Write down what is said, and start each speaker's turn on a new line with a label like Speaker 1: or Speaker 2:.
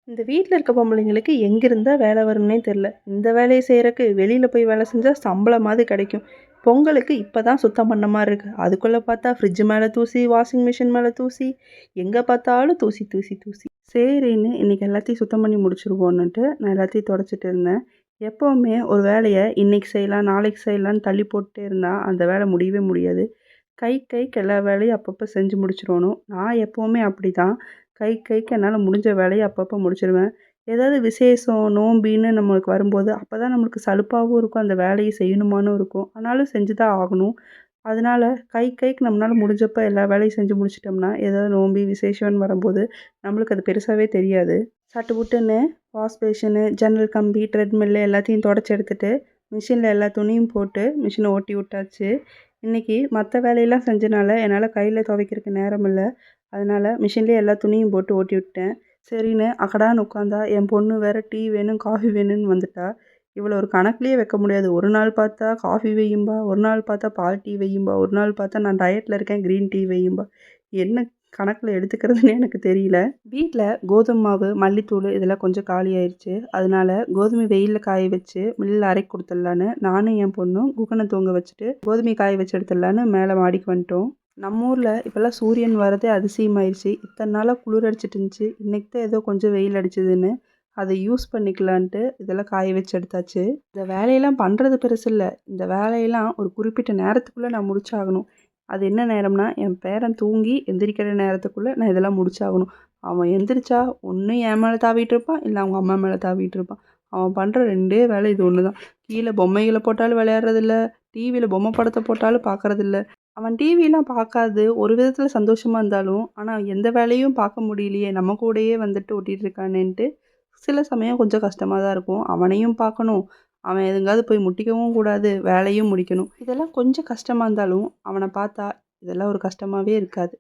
Speaker 1: இந்த வீட்ல இருக்க பொம்பளைங்களுக்கு எங்கிருந்தா வேலை வரும்னே தெரில. இந்த வேலைய செய்றக்கு வெளியில போய் வேலை செஞ்சா சம்பளமாவது கிடைக்கும். பொங்கலுக்கு இப்ப தான் சுத்தம் பண்ண மாரி இருக்கு. அதுக்குள்ள பார்த்தா ஃப்ரிட்ஜ் மேல தூசி, வாஷிங் மிஷின் மேல தூசி, எங்க பார்த்தாலும் தூசி, தூசி, தூசி. சரின்னு இன்னைக்கு எல்லாத்தையும் சுத்தம் பண்ணி முடிச்சுருவோன்னுட்டு நான் எல்லாத்தையும் தொடச்சிட்டு இருந்தேன். எப்பவுமே ஒரு வேலைய இன்னைக்கு செய்யலாம், நாளைக்கு செய்யலான்னு தள்ளி போட்டுட்டே இருந்தா அந்த வேலை முடியவே முடியாது. கைக்கு எல்லா வேலையும் அப்பப்போ செஞ்சு முடிச்சிரணும். நான் எப்பவுமே அப்படிதான். கைக்கு என்னால முடிஞ்ச வேலைய அப்பப்போ முடிச்சிருவேன். ஏதாவது விசேஷம், நோம்பின்னு நம்மளுக்கு வரும்போது, அப்பதான் நம்மளுக்கு சலுப்பாவும் இருக்கும். அந்த வேலைய செய்யணுமான்னும் இருக்கும். ஆனாலும் செஞ்சு தான் ஆகணும். அதனால கைக்கு நம்மளால முடிஞ்சப்ப எல்லா வேலையும் செஞ்சு முடிச்சுட்டோம்னா, ஏதாவது நோம்பி, விசேஷம்ன்னு வரும்போது, நம்மளுக்கு அது பெருசாவே தெரியாது. சட்டு புட்டுன்னு வாஷ் பேஷனு, ஜன்னல் கம்பி, த்ரெட்மில்லு எல்லாத்தையும் தொடச்சு எடுத்துட்டு, மிஷின்ல எல்லா துணியும் போட்டு மிஷின ஓட்டி விட்டாச்சு. இன்னைக்கு மற்ற வேலையெல்லாம் செஞ்சனால என்னால் கையில் துவைக்கிறதுக்கு நேரம் இல்லை. அதனால் மிஷின்லேயே எல்லா துணியும் போட்டு ஓட்டி விட்டேன். சரின்னு அக்கடான்னு உட்காந்தா என் பொண்ணு வேறு டீ வேணும் காஃபி வேணும்னு வந்துட்டா. இவ்வளோ ஒரு கணக்குலேயே வைக்க முடியாது. ஒரு நாள் பார்த்தா காஃபி வையும்பா, ஒரு நாள் பார்த்தா பால் டீ வையும்பா, ஒரு நாள் பார்த்தா நான் டயட்டில் இருக்கேன் க்ரீன் டீ வையும்பா. என்ன கணக்கில் எடுத்துக்கிறதுன்னு எனக்கு தெரியல. வீட்டில் கோதுமை மாவு, மல்லித்தூள் இதெல்லாம் கொஞ்சம் காலி ஆயிடுச்சு. அதனால கோதுமை வெயிலில் காய வச்சு மில்லில் அரைக்க கொடுத்துடலான்னு நானும் என் பொண்ணும் குக்கனை தூங்க வச்சுட்டு கோதுமை காய வச்சு எடுத்துடலான்னு மேலே மாடிக்கு வந்துட்டோம். நம்ம ஊரில் இப்போல்லாம் சூரியன் வரதே அதிசயமாயிருச்சு. இத்தனை நாளாக குளிர் அடிச்சிட்டு இருந்துச்சு. இன்னைக்கு தான் ஏதோ கொஞ்சம் வெயில் அடிச்சதுன்னு அதை யூஸ் பண்ணிக்கலான்ட்டு இதெல்லாம் காய வச்சு எடுத்தாச்சு. இந்த வேலையெல்லாம் பண்ணுறது பெருசு இல்லை. இந்த வேலையெல்லாம் ஒரு குறிப்பிட்ட நேரத்துக்குள்ளே நான் முடிச்சாகணும். அது என்ன நேரம்னா, என் பேரன் தூங்கி எந்திரிக்கிற நேரத்துக்குள்ளே நான் இதெல்லாம் முடிச்சாகணும். அவன் எந்திரிச்சா ஒன்று என் மேலே தாவிட்டு இருப்பான், இல்லை அவங்க அம்மா மேலே தாவிட்டு இருப்பான். அவன் பண்ணுற ரெண்டே வேலை இது ஒன்று தான். கீழே பொம்மைகளை போட்டாலும் விளையாடுறதில்ல, டிவியில் பொம்மை படத்தை போட்டாலும் பார்க்குறதில்ல. அவன் டிவிலாம் பார்க்காது ஒரு விதத்தில் சந்தோஷமாக இருந்தாலும், ஆனால் எந்த வேலையும் பார்க்க முடியலையே, நம்ம கூடயே வந்துட்டு ஒட்டிகிட்டு இருக்கானேன்ட்டு சில சமயம் கொஞ்சம் கஷ்டமாக தான் இருக்கும். அவனையும் பார்க்கணும், அவன் எதுங்காவது போய் முட்டிக்கவும் கூடாது, வேலையும் முடிக்கணும். இதெல்லாம் கொஞ்சம் கஷ்டமாக இருந்தாலும் அவனை பார்த்தா இதெல்லாம் ஒரு கஷ்டமாகவே இருக்காது.